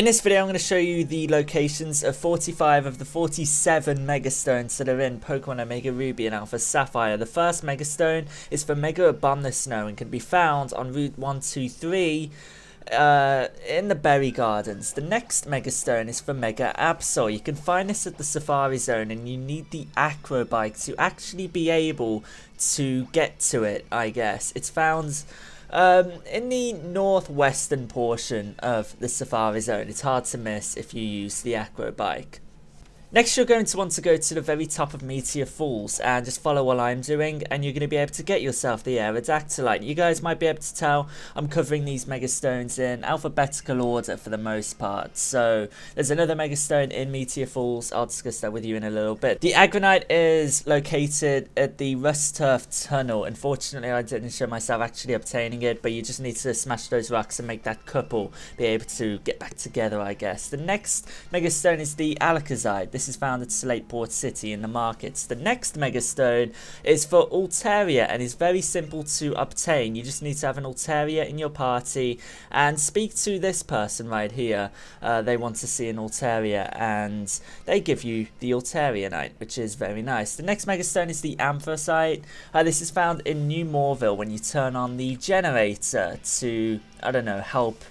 In this video, I'm going to show you the locations of 45 of the 47 Megastones that are in Pokemon Omega Ruby and Alpha Sapphire. The first Megastone is for Mega Abundant Snow and can be found on Route 123 in the Berry Gardens. The next Megastone is for Mega Absol. You can find this at the Safari Zone and you need the Acro Bike to actually be able to get to it, I guess. It's found in the northwestern portion of the Safari Zone. It's hard to miss if you use the Acro Bike. Next, you're going to want to go to the very top of Meteor Falls and just follow what I'm doing, and you're going to be able to get yourself the Aerodactylite. You guys might be able to tell I'm covering these Megastones in alphabetical order for the most part. So there's another Megastone in Meteor Falls. I'll discuss that with you in a little bit. The Agra Knight is located at the Rust Turf Tunnel. Unfortunately, I didn't show myself actually obtaining it, but you just need to smash those rocks and make that couple be able to get back together, I guess. The next Megastone is the Alakazam. This is found at Slateport City in the markets. The next Megastone is for Altaria and is very simple to obtain. You just need to have an Altaria in your party and speak to this person right here. They want to see an Altaria and they give you the Altaria Knight, which is very nice. The next Megastone is the Anthracite. This is found in New Moorville when you turn on the generator to, I don't know, help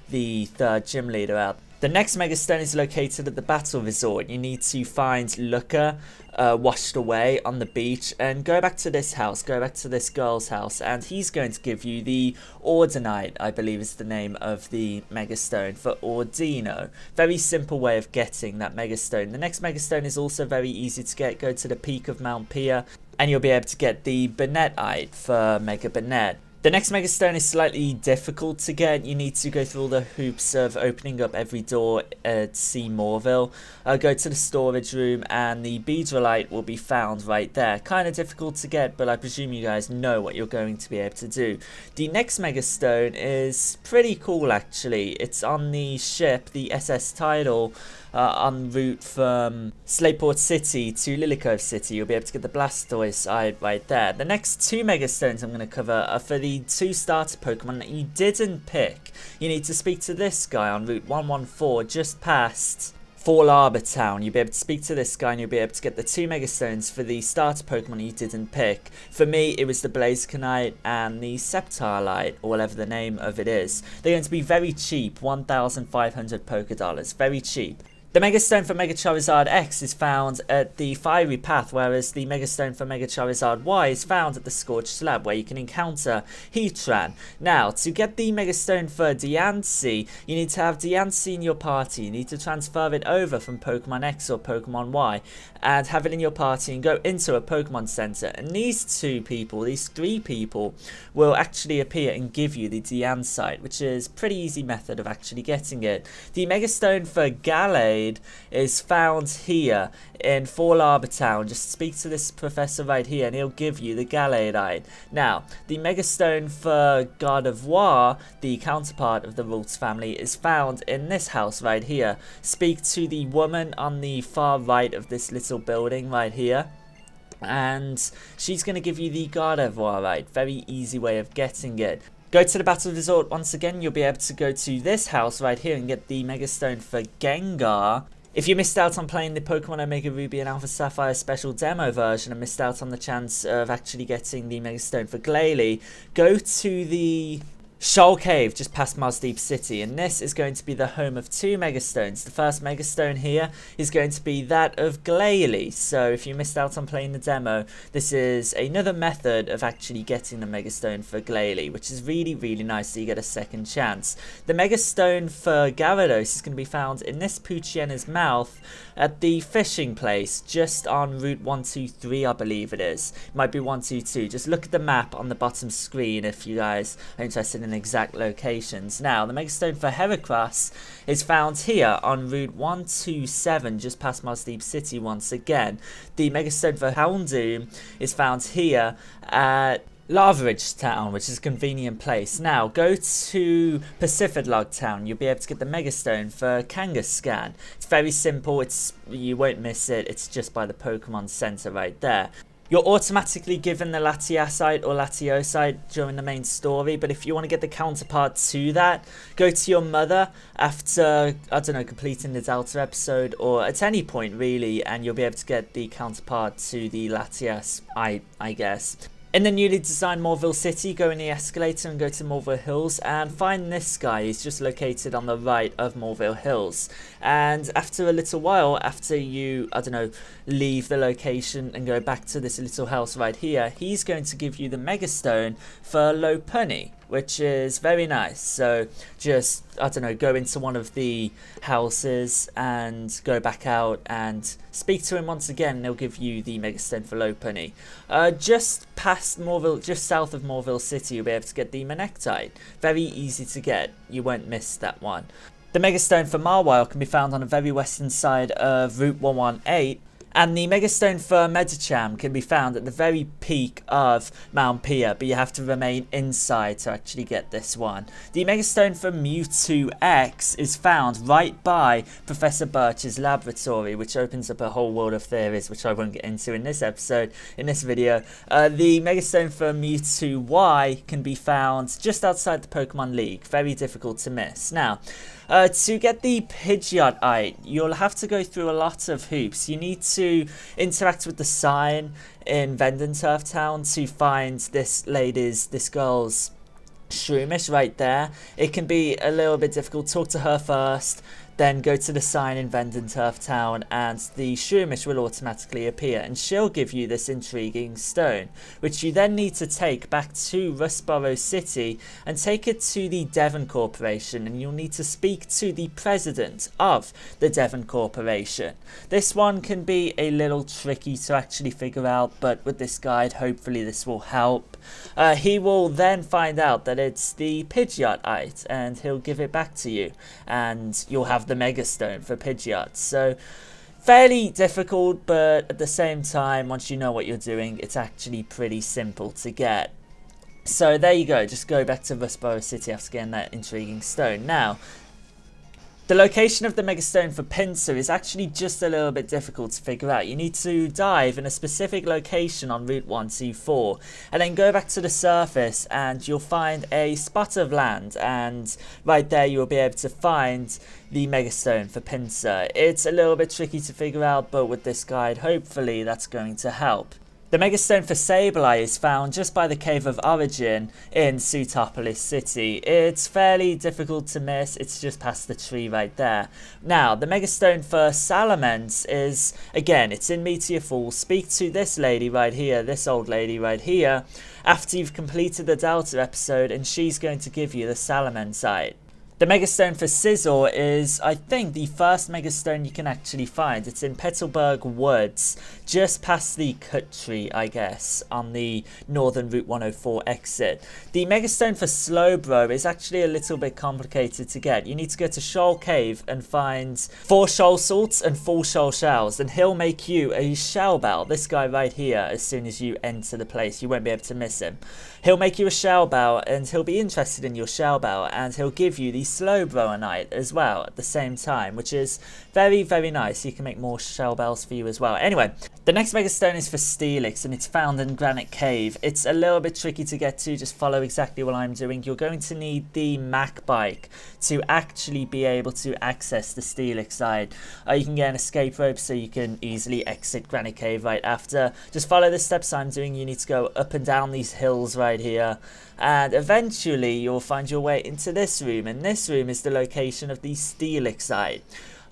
the third gym leader out. The next Megastone is located at the Battle Resort. You need to find Luca washed away on the beach and go back to this house, go back to this girl's house, and he's going to give you the Ordinite, I believe is the name of the Megastone, for Ordino. Very simple way of getting that Megastone. The next Megastone is also very easy to get. Go to the peak of Mount Pia and you'll be able to get the Banetite for Mega Banet. The next Megastone is slightly difficult to get. You need to go through all the hoops of opening up every door at C. Moorville. Go to the storage room and the Beedrillite will be found right there. Kind of difficult to get, but I presume you guys know what you're going to be able to do. The next Megastone is pretty cool actually. It's on the ship, the SS Tidal, en route from Slateport City to Lilycove City. You'll be able to get the Blastoise side right there. The next two Megastones I'm going to cover are for the two starter Pokemon that you didn't pick. You need to speak to this guy on Route 114 just past Fall Arbor Town. You'll be able to speak to this guy and you'll be able to get the two Megastones for the starter Pokemon you didn't pick. For me, it was the Blaziken Knight and the Sceptile Light, or whatever the name of it is. They're going to be very cheap, 1,500 Pokédollars, very cheap. The Megastone for Mega Charizard X is found at the Fiery Path, whereas the Megastone for Mega Charizard Y is found at the Scorched Slab, where you can encounter Heatran. Now, to get the Megastone for Diancie, you need to have Diancie in your party. You need to transfer it over from Pokemon X or Pokemon Y and have it in your party and go into a Pokemon Center. And these two people, these three people, will actually appear and give you the Diancite, which is a pretty easy method of actually getting it. The Megastone for Gallade is found here in Fall Arbor Town. Just speak to this professor right here and he'll give you the Gallade. Now, the Megastone for Gardevoir, the counterpart of the Ralts family, is found in this house right here. Speak to the woman on the far right of this little building right here, and she's going to give you the Gardevoir right. Very easy way of getting it. Go to the Battle Resort once again. You'll be able to go to this house right here and get the Megastone for Gengar. If you missed out on playing the Pokemon Omega Ruby and Alpha Sapphire special demo version and missed out on the chance of actually getting the Megastone for Glalie, go to the Shoal Cave just past Mosdeep City, and this is going to be the home of two Megastones. The first Megastone here is going to be that of Glalie. So if you missed out on playing the demo, this is another method of actually getting the Megastone for Glalie, which is really, really nice, so you get a second chance. The Megastone for Gyarados is going to be found in this Poochiena's mouth at the fishing place just on Route 123, I believe it is. It might be 122. Just look at the map on the bottom screen if you guys are interested in exact locations. Now, the Megastone for Heracross is found here on Route 127 just past Mosdeep City once again. The Megastone for Houndoom is found here at Laveridge Town, which is a convenient place. Now, go to Pacific Town. You'll be able to get the Megastone for Kangaskhan. It's very simple. You won't miss it. It's just by the Pokemon Center right there. You're automatically given the Latiasite or Latiosite during the main story, but if you want to get the counterpart to that, go to your mother after, I don't know, completing the Delta episode, or at any point really, and you'll be able to get the counterpart to the Latias, I guess. In the newly designed Morville City, go in the escalator and go to Morville Hills and find this guy. He's just located on the right of Morville Hills. And after a little while, after you, I don't know, leave the location and go back to this little house right here, he's going to give you the Mega Stone for Lopunny, which is very nice. So just, I don't know, go into one of the houses and go back out and speak to him once again, and he'll give you the Mega Stone for Lopunny. Just past Morville, just south of Morville City, you'll be able to get the Manectite. Very easy to get, you won't miss that one. The Mega Stone for Mawile can be found on the very western side of Route 118. And the Mega Stone for Medicham can be found at the very peak of Mount Pia, but you have to remain inside to actually get this one. The Mega Stone for Mewtwo X is found right by Professor Birch's laboratory, which opens up a whole world of theories, which I won't get into in this episode, in this video. The Mega Stone for Mewtwo Y can be found just outside the Pokemon League. Very difficult to miss. Now, to get the Pidgeot, you'll have to go through a lot of hoops. You need to interact with the sign in Vendenturf Town to find this girl's Shroomish right there. It can be a little bit difficult. Talk to her first, then go to the sign in Vendenturf Town, and the Shroomish will automatically appear, and she'll give you this intriguing stone, which you then need to take back to Rustboro City and take it to the Devon Corporation, and you'll need to speak to the president of the Devon Corporation. This one can be a little tricky to actually figure out, but with this guide, hopefully this will help. He will then find out that it's the Pidgeot, and he'll give it back to you, and you'll have the Mega Stone for Pidgeot. So fairly difficult, but at the same time, once you know what you're doing, it's actually pretty simple to get. So there you go, just go back to Rustboro City after getting that intriguing stone. Now, the location of the Mega Stone for Pinsir is actually just a little bit difficult to figure out. You need to dive in a specific location on Route 124 and then go back to the surface, and you'll find a spot of land, and right there you'll be able to find the Mega Stone for Pinsir. It's a little bit tricky to figure out, but with this guide, hopefully that's going to help. The Mega Stone for Sableye is found just by the Cave of Origin in Sutopolis City. It's fairly difficult to miss, it's just past the tree right there. Now, the Mega Stone for Salamence is, again, it's in Meteor Falls. Speak to this lady right here, this old lady right here, after you've completed the Delta episode, and she's going to give you the Salamence. The Mega Stone for Scizor is, I think, the first Mega Stone you can actually find. It's in Petalburg Woods, just past the cut tree, I guess, on the northern Route 104 exit. The Mega Stone for Slowbro is actually a little bit complicated to get. You need to go to Shoal Cave and find 4 Shoal Salts and 4 Shoal Shells, and he'll make you a Shell Bell. This guy right here, as soon as you enter the place, you won't be able to miss him. He'll make you a Shell Bell, and he'll be interested in your Shell Bell, and he'll give you the Slowbro as well at the same time, which is very, very nice. You can make more Shell Bells for you as well. Anyway, the next Mega Stone is for Steelix, and it's found in Granite Cave. It's a little bit tricky to get to. Just follow exactly what I'm doing. You're going to need the Mac Bike to actually be able to access the Steelix side. You can get an escape rope so you can easily exit Granite Cave right after. Just follow the steps I'm doing. You need to go up and down these hills right here, and eventually you'll find your way into this room, and this room is the location of the Steelix side.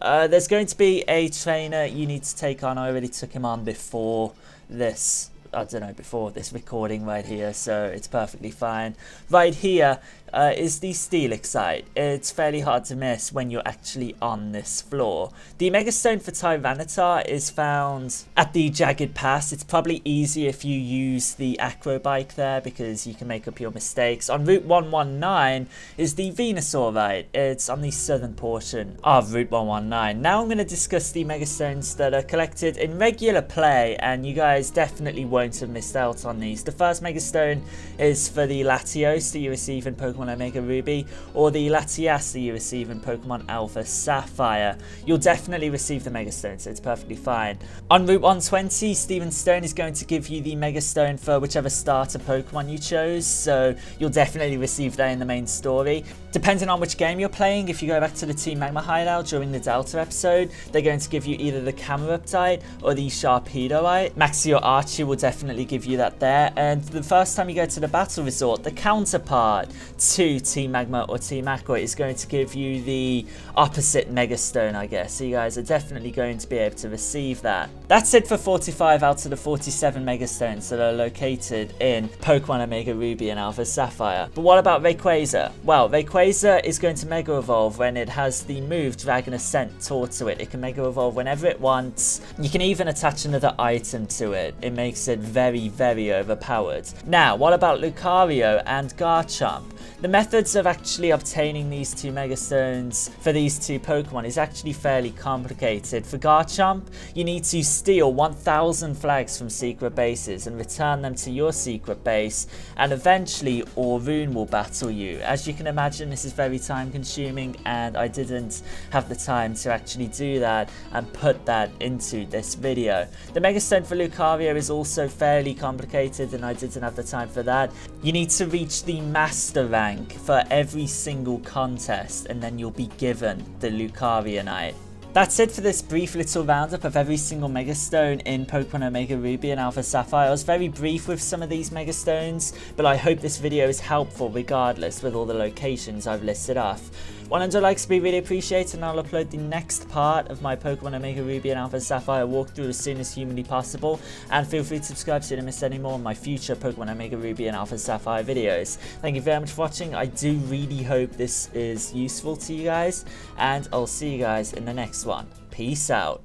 There's going to be a trainer you need to take on. I already took him on before this, I don't know, before this recording right here, so it's perfectly fine. Right here is the Steelix side. It's fairly hard to miss when you're actually on this floor. The Mega Stone for Tyranitar is found at the Jagged Pass. It's probably easier if you use the Acro Bike there, because you can make up your mistakes. On Route 119 is the Venusaur Light. It's on the southern portion of Route 119. Now I'm going to discuss the Mega Stones that are collected in regular play, and you guys definitely won't won't have missed out on these. The first Megastone is for the Latios that you receive in Pokemon Omega Ruby, or the Latias that you receive in Pokemon Alpha Sapphire. You'll definitely receive the Megastone, so it's perfectly fine. On Route 120, Steven Stone is going to give you the Megastone for whichever starter Pokemon you chose, so you'll definitely receive that in the main story. Depending on which game you're playing, if you go back to the Team Magma hideout during the Delta episode, they're going to give you either the Cameruptite or the Sharpedoite. Maxio Archie will definitely give you that there, and the first time you go to the Battle Resort, the counterpart to Team Magma or Team Aqua is going to give you the opposite Megastone, I guess. So you guys are definitely going to be able to receive that. That's it for 45 out of the 47 Megastones that are located in Pokemon Omega Ruby and Alpha Sapphire. But what about Rayquaza? Well, Rayquaza is going to Mega Evolve when it has the move Dragon Ascent taught to it. It can Mega Evolve whenever it wants. You can even attach another item to it. It makes it very, very overpowered. Now, what about Lucario and Garchomp? The methods of actually obtaining these two Megastones for these two Pokemon is actually fairly complicated. For Garchomp, you need to steal 1,000 flags from secret bases and return them to your secret base, and eventually Orun will battle you. As you can imagine, this is very time consuming, and I didn't have the time to actually do that and put that into this video. The Megastone for Lucario is also fairly complicated, and I didn't have the time for that. You need to reach the Master rank for every single contest, and then you'll be given the Lucario Knight. That's it for this brief little roundup of every single Megastone in Pokemon Omega Ruby and Alpha Sapphire. I was very brief with some of these Megastones, but I hope this video is helpful regardless with all the locations I've listed off. 100 likes would be really appreciated, and I'll upload the next part of my Pokemon Omega Ruby and Alpha Sapphire walkthrough as soon as humanly possible, and feel free to subscribe so you don't miss any more of my future Pokemon Omega Ruby and Alpha Sapphire videos. Thank you very much for watching. I do really hope this is useful to you guys, and I'll see you guys in the next one. Peace out.